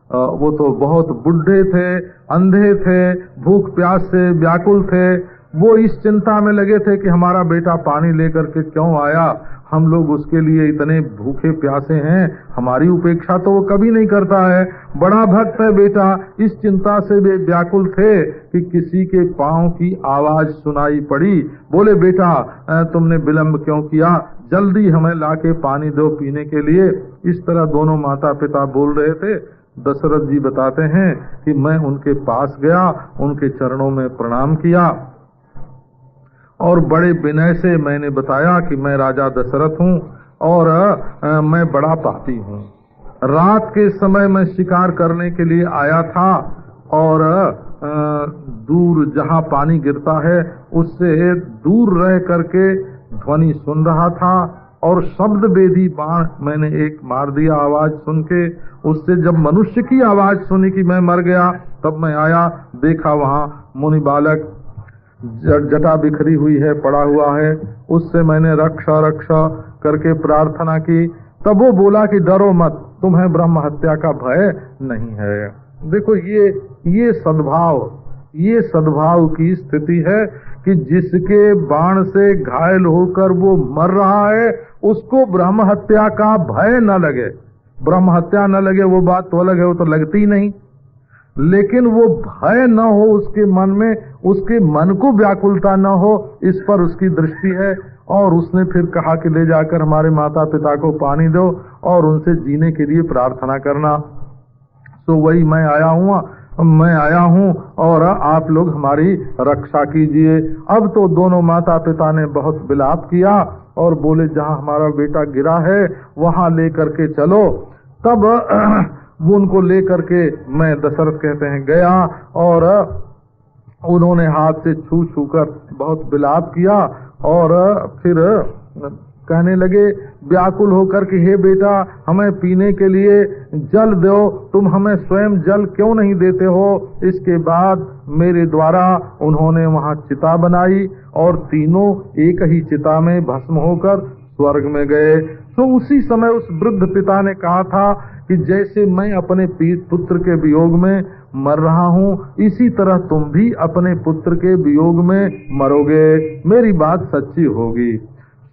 वो तो बहुत बुढ़े थे, अंधे थे, भूख प्यास से व्याकुल थे। वो इस चिंता में लगे थे कि हमारा बेटा पानी लेकर के क्यों आया, हम लोग उसके लिए इतने भूखे प्यासे हैं, हमारी उपेक्षा तो वो कभी नहीं करता है, बड़ा भक्त है बेटा। इस चिंता से वे व्याकुल थे कि किसी के पांव की आवाज सुनाई पड़ी। बोले बेटा तुमने विलंब क्यों किया, जल्दी हमें लाके पानी दो पीने के लिए। इस तरह दोनों माता पिता बोल रहे थे। दशरथ जी बताते हैं कि मैं उनके पास गया, उनके चरणों में प्रणाम किया और बड़े विनय से मैंने बताया कि मैं राजा दशरथ हूँ और मैं बड़ा पापी हूँ। रात के समय मैं शिकार करने के लिए आया था और दूर जहाँ पानी गिरता है उससे दूर रह करके ध्वनि सुन रहा था और शब्द वेदी बाण मैंने एक मार दिया आवाज सुन के। उससे जब मनुष्य की आवाज सुनी कि मैं मर गया, तब मैं आया, देखा वहाँ मुनि बालक जटा बिखरी हुई है, पड़ा हुआ है। उससे मैंने रक्षा रक्षा करके प्रार्थना की। तब वो बोला कि डरो मत, तुम्हें ब्रह्म हत्या का भय नहीं है। देखो ये सद्भाव की स्थिति है कि जिसके बाण से घायल होकर वो मर रहा है उसको ब्रह्म हत्या का भय न लगे। ब्रह्म हत्या न लगे वो बात तो अलग है, वो तो लगती ही नहीं, लेकिन वो भय न हो उसके मन में, उसके मन को व्याकुलता न हो, इस पर उसकी दृष्टि है। और उसने फिर कहा कि ले जाकर हमारे माता पिता को पानी दो और उनसे जीने के लिए प्रार्थना करना। तो वही मैं आया हूँ और आप लोग हमारी रक्षा कीजिए। अब तो दोनों माता पिता ने बहुत विलाप किया और बोले जहाँ हमारा बेटा गिरा है वहाँ ले करके चलो। तब वो उनको लेकर के मैं दशरथ कहते हैं गया और उन्होंने हाथ से छू छू कर बहुत विलाप किया और फिर कहने लगे व्याकुल होकर कि हे बेटा हमें पीने के लिए जल दो, तुम हमें स्वयं जल क्यों नहीं देते हो। इसके बाद मेरे द्वारा उन्होंने वहाँ चिता बनाई और तीनों एक ही चिता में भस्म होकर स्वर्ग में गए। तो उसी समय उस वृद्ध पिता ने कहा था कि जैसे मैं अपने पुत्र के वियोग में मर रहा हूँ, इसी तरह तुम भी अपने पुत्र के वियोग में मरोगे, मेरी बात सच्ची होगी।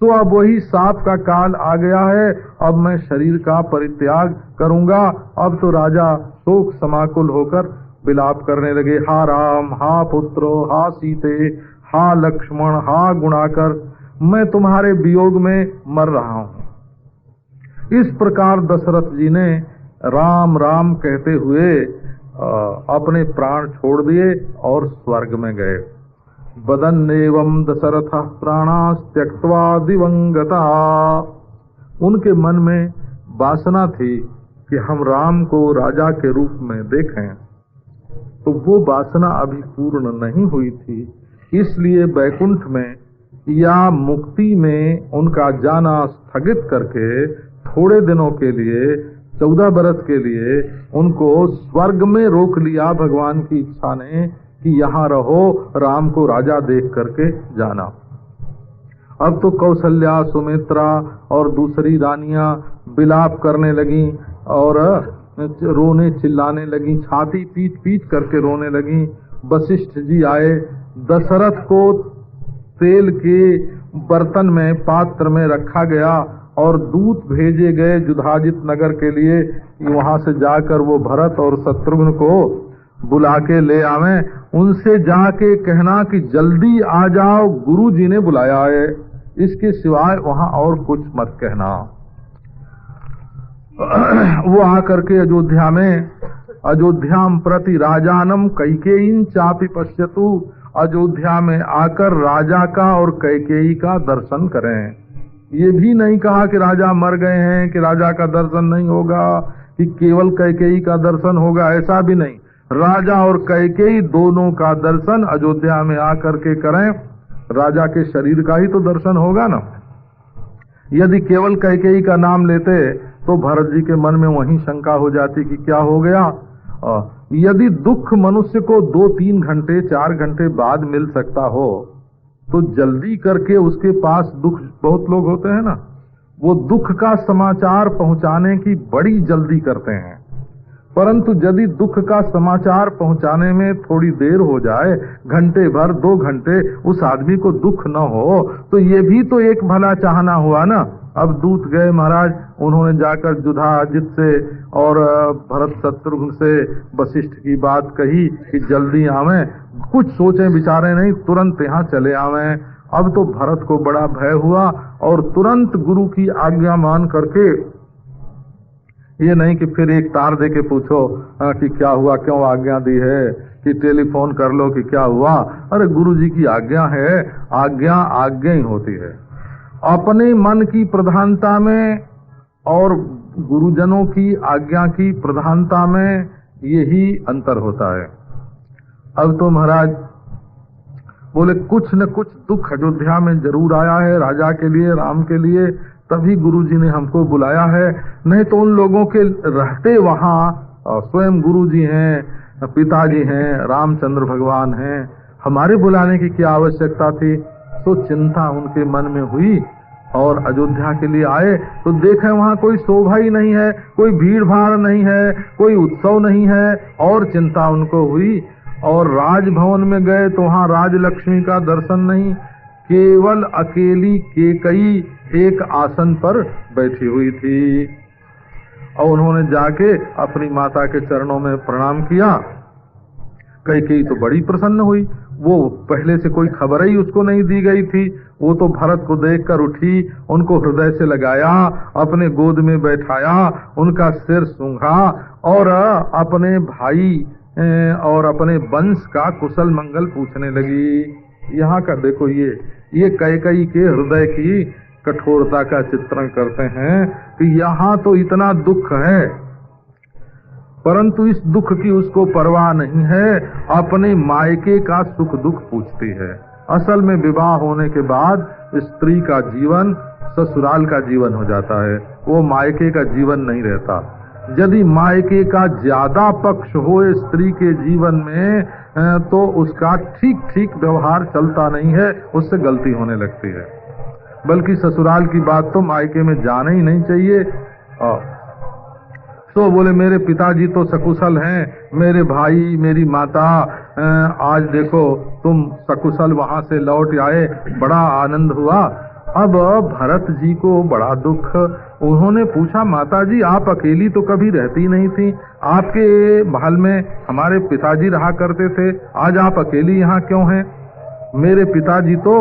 तो अब वही साप का काल आ गया है, अब मैं शरीर का परित्याग करूंगा। अब तो राजा शोक समाकुल होकर विलाप करने लगे, हा राम, हा पुत्रो, हा सीते, हा लक्ष्मण, हा गुणाकर, मैं तुम्हारे वियोग में मर रहा हूँ। इस प्रकार दशरथ जी ने राम राम कहते हुए अपने प्राण छोड़ दिए और स्वर्ग में गए। बदन्नेवं दशरथ प्राणास त्यक्त्वा दिवंगता। उनके मन में वासना थी कि हम राम को राजा के रूप में देखें, तो वो वासना अभी पूर्ण नहीं हुई थी, इसलिए बैकुंठ में या मुक्ति में उनका जाना स्थगित करके थोड़े दिनों के लिए 14 बरस के लिए उनको स्वर्ग में रोक लिया भगवान की इच्छा ने कि यहाँ रहो, राम को राजा देख करके जाना। अब तो कौशल्या, सुमित्रा और दूसरी रानियां विलाप करने लगी और रोने चिल्लाने लगी, छाती पीट पीट करके रोने लगी। वशिष्ठ जी आए, दशरथ को तेल के बर्तन में पात्र में रखा गया और दूत भेजे गए युधाजित नगर के लिए, वहां से जाकर वो भरत और शत्रुघ्न को बुला के ले आवे। उनसे जाके कहना कि जल्दी आ जाओ, गुरु जी ने बुलाया है, इसके सिवाय वहां और कुछ मत कहना। वो आकर के अयोध्याम प्रति राजानम कैकेयीं चापि पश्यतु, अयोध्या में आकर राजा का और कैकेयी का दर्शन करें। ये भी नहीं कहा कि राजा मर गए हैं, कि राजा का दर्शन नहीं होगा, कि केवल कैकेयी का दर्शन होगा, ऐसा भी नहीं। राजा और कैकेयी दोनों का दर्शन अयोध्या में आकर के करें। राजा के शरीर का ही तो दर्शन होगा ना। यदि केवल कैकेयी का नाम लेते तो भरत जी के मन में वही शंका हो जाती कि क्या हो गया। यदि दुख मनुष्य को 2-3 घंटे 4 घंटे बाद मिल सकता हो तो जल्दी करके उसके पास दुख, बहुत लोग होते हैं ना, वो दुख का समाचार पहुंचाने की बड़ी जल्दी करते हैं। परंतु यदि दुख का समाचार पहुंचाने में थोड़ी देर हो जाए, घंटे भर 2 घंटे, उस आदमी को दुख न हो, तो ये भी तो एक भला चाहना हुआ ना। अब दूत गए महाराज, उन्होंने जाकर युधाजित से और भरत शत्रुघ्न से वशिष्ठ की बात कही कि जल्दी आवें, कुछ सोचे विचारे नहीं, तुरंत यहाँ चले आवें। अब तो भरत को बड़ा भय हुआ और तुरंत गुरु की आज्ञा मान करके, ये नहीं कि फिर एक तार दे के पूछो कि क्या हुआ, क्यों आज्ञा दी है, कि टेलीफोन कर लो कि क्या हुआ। अरे गुरु जी की आज्ञा है, आज्ञा आज्ञा ही होती है। अपने मन की प्रधानता में और गुरुजनों की आज्ञा की प्रधानता में यही अंतर होता है। अब तो महाराज बोले कुछ न कुछ दुख अयोध्या में जरूर आया है राजा के लिए, राम के लिए, तभी गुरुजी ने हमको बुलाया है। नहीं तो उन लोगों के रहते वहाँ स्वयं गुरुजी हैं, पिताजी हैं, रामचंद्र भगवान हैं, हमारे बुलाने की क्या आवश्यकता थी। तो चिंता उनके मन में हुई और अयोध्या के लिए आए तो देखे वहाँ कोई शोभा ही नहीं है, कोई भीड़ भाड़ नहीं है, कोई उत्सव नहीं है, और चिंता उनको हुई। और राजभवन में गए तो वहाँ राजलक्ष्मी का दर्शन नहीं, केवल अकेली केकई एक आसन पर बैठी हुई थी। और उन्होंने जाके अपनी माता के चरणों में प्रणाम किया। कैकेयी तो बड़ी प्रसन्न हुई, वो पहले से कोई खबर ही उसको नहीं दी गई थी। वो तो भरत को देखकर उठी, उनको हृदय से लगाया, अपने गोद में बैठाया, उनका सिर सूंघा और अपने भाई और अपने वंश का कुशल मंगल पूछने लगी। यहाँ का देखो, ये कैकेयी के हृदय की कठोरता का चित्रण करते हैं कि यहाँ तो इतना दुख है, परंतु इस दुख की उसको परवाह नहीं है, अपने मायके का सुख दुख पूछती है। असल में विवाह होने के बाद स्त्री का जीवन ससुराल का जीवन हो जाता है, वो मायके का जीवन नहीं रहता। यदि मायके का ज्यादा पक्ष हो स्त्री के जीवन में तो उसका ठीक ठीक व्यवहार चलता नहीं है, उससे गलती होने लगती है। बल्कि ससुराल की बात तो मायके में जाना ही नहीं चाहिए। तो बोले मेरे पिताजी तो सकुशल हैं, मेरे भाई मेरी माता, आज देखो तुम सकुशल वहां से लौट आए, बड़ा आनंद हुआ। अब भरत जी को बड़ा दुख। उन्होंने पूछा, माता जी आप अकेली तो कभी रहती नहीं थी, आपके महल में हमारे पिताजी रहा करते थे, आज आप अकेली यहाँ क्यों हैं? मेरे पिताजी तो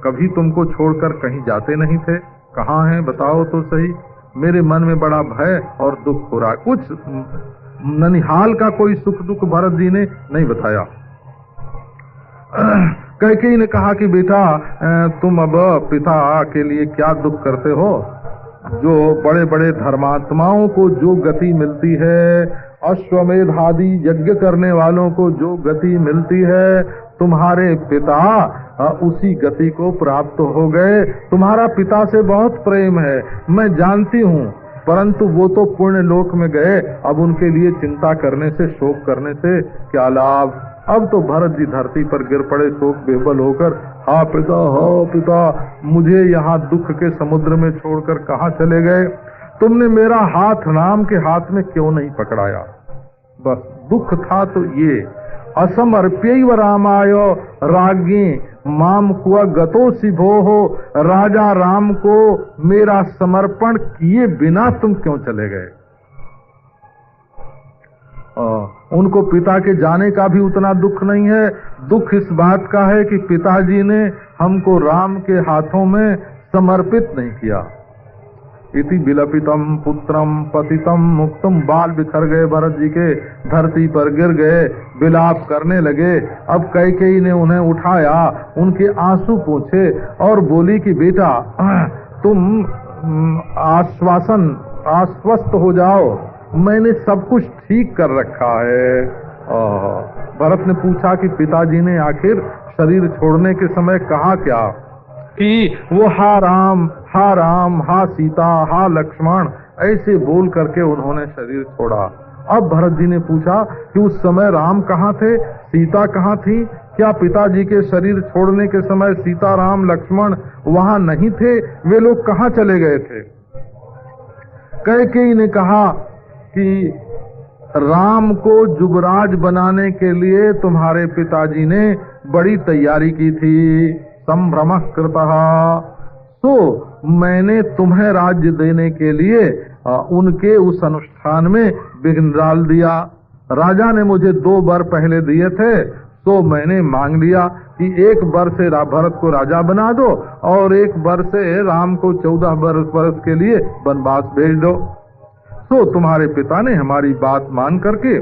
कभी तुमको छोड़कर कहीं जाते नहीं थे, कहाँ हैं बताओ तो सही। मेरे मन में बड़ा भय और दुख हो रहा है। कुछ ननिहाल का कोई सुख दुख भरत जी ने नहीं बताया। कैकेयी ने कहा कि बेटा तुम अब पिता के लिए क्या दुख करते हो? जो बड़े बड़े धर्मात्माओं को जो गति मिलती है, अश्वमेध आदि यज्ञ करने वालों को जो गति मिलती है, तुम्हारे पिता उसी गति को प्राप्त हो गए। तुम्हारा पिता से बहुत प्रेम है, मैं जानती हूँ, परंतु वो तो पुण्य लोक में गए, अब उनके लिए चिंता करने से, शोक करने से क्या लाभ। अब तो भरत जी धरती पर गिर पड़े शोक बेबल होकर, हाँ पिता, मुझे यहाँ दुख के समुद्र में छोड़कर कहाँ चले गए? तुमने मेरा हाथ राम के हाथ में क्यों नहीं पकड़ाया? बस दुख था तो ये, असमर्प्यैव रामाय राज्ञे माम क्व गतोसि भोः, राजा राम को मेरा समर्पण किए बिना तुम क्यों चले गए? उनको पिता के जाने का भी उतना दुख नहीं है। दुख इस बात का है कि पिताजी ने हमको राम के हाथों में समर्पित नहीं किया। इति विलपितम पुत्रम पतितम मुक्तम, बाल बिखर गए भरत जी के, धरती पर गिर गए, विलाप करने लगे। अब कैकेयी ने उन्हें उठाया, उनके आंसू पोंछे और बोली कि बेटा तुम आश्वस्त हो जाओ, मैंने सब कुछ ठीक कर रखा है। भरत ने पूछा कि पिताजी ने आखिर शरीर छोड़ने के समय कहा क्या? कि वो हा राम हा सीता हा लक्ष्मण ऐसे बोल करके उन्होंने शरीर छोड़ा। अब भरत जी ने पूछा कि उस समय राम कहाँ थे, सीता कहाँ थी? क्या पिताजी के शरीर छोड़ने के समय सीता राम लक्ष्मण वहां नहीं थे? वे लोग कहाँ चले गए थे? कैकेयी ने कहा कि राम को युवराज बनाने के लिए तुम्हारे पिताजी ने बड़ी तैयारी की थी। संभ्रमः कृतः, तो मैंने तुम्हें राज्य देने के लिए उनके उस अनुष्ठान में विघ्न डाल दिया। राजा ने मुझे 2 वर पहले दिए थे, तो मैंने मांग लिया कि 1 वर से भरत को राजा बना दो और 1 वर से राम को 14 वर्ष के लिए वनवास भेज दो। तो तुम्हारे पिता ने हमारी बात मान करके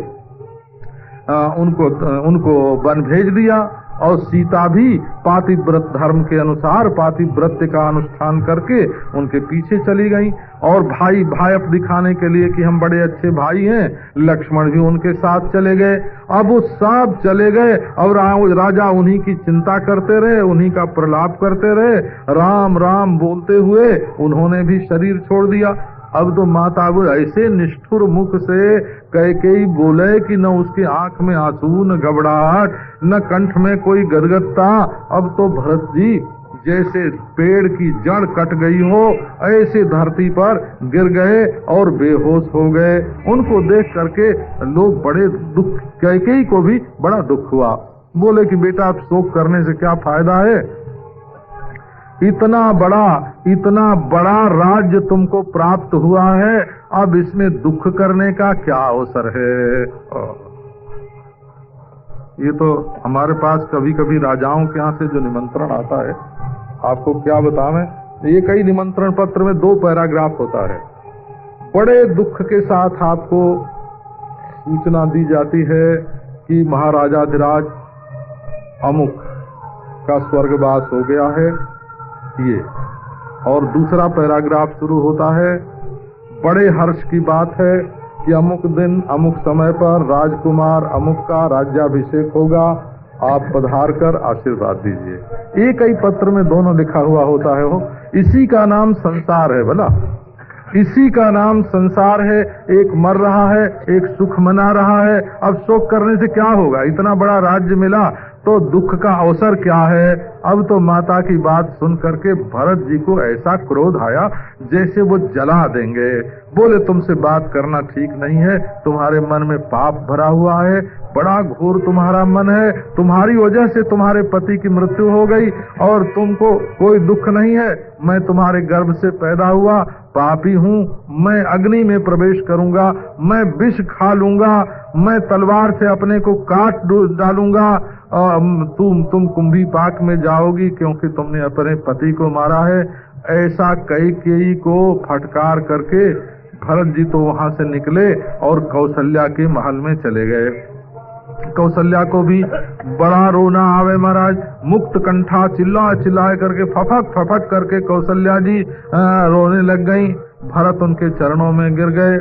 उनको वन भेज दिया और सीता भी पातिव्रत धर्म के अनुसार पातिव्रत्य का अनुष्ठान करके उनके पीछे चली गई। और भाई दिखाने के लिए कि हम बड़े अच्छे भाई हैं, लक्ष्मण भी उनके साथ चले गए। अब वो सब चले गए और राजा उन्हीं की चिंता करते रहे, उन्हीं का प्रलाप करते रहे, राम राम बोलते हुए उन्होंने भी शरीर छोड़ दिया। अब तो माता वो ऐसे निष्ठुर मुख से कैकेयी बोले कि न उसकी आंख में आंसू, न घबराहट, न कंठ में कोई गदगदता। अब तो भरत जी जैसे पेड़ की जड़ कट गई हो ऐसे धरती पर गिर गए और बेहोश हो गए। उनको देख करके लोग बड़े दुख, कैकेयी को भी बड़ा दुख हुआ। बोले कि बेटा अब शोक करने से क्या फायदा है, इतना बड़ा राज्य तुमको प्राप्त हुआ है, अब इसमें दुख करने का क्या अवसर है। ये तो हमारे पास कभी कभी राजाओं के यहाँ से जो निमंत्रण आता है, आपको क्या बतावें, ये कई निमंत्रण पत्र में 2 पैराग्राफ होता है। बड़े दुख के साथ आपको सूचना दी जाती है कि महाराजाधिराज अमुक का स्वर्गवास हो गया है ये, और दूसरा पैराग्राफ शुरू होता है, बड़े हर्ष की बात है कि अमुक दिन अमुक समय पर राजकुमार अमुक का राज्याभिषेक होगा, आप पधार कर आशीर्वाद दीजिए। एक ही पत्र में दोनों लिखा हुआ होता है। वो इसी का नाम संसार है, भला इसी का नाम संसार है। एक मर रहा है, एक सुख मना रहा है। अब शोक करने से क्या होगा, इतना बड़ा राज्य मिला तो दुख का अवसर क्या है। अब तो माता की बात सुन करके भरत जी को ऐसा क्रोध आया जैसे वो जला देंगे। बोले तुमसे बात करना ठीक नहीं है, तुम्हारे मन में पाप भरा हुआ है, बड़ा घोर तुम्हारा मन है, तुम्हारी वजह से तुम्हारे पति की मृत्यु हो गई और तुमको कोई दुख नहीं है। मैं तुम्हारे गर्भ से पैदा हुआ पापी हूँ, मैं अग्नि में प्रवेश करूंगा, मैं विष खा लूंगा, मैं तलवार से अपने को काट डालूंगा, तुम कुंभी पाक में जाओगी क्योंकि तुमने अपने पति को मारा है। ऐसा कैकेयी को फटकार करके भरत जी तो वहां से निकले और कौशल्या के महल में चले गए। कौशल्या को भी बड़ा रोना आवे महाराज, मुक्त कंठा चिल्लाए करके फफक करके कौशल्या जी रोने लग गई। भरत उनके चरणों में गिर गए।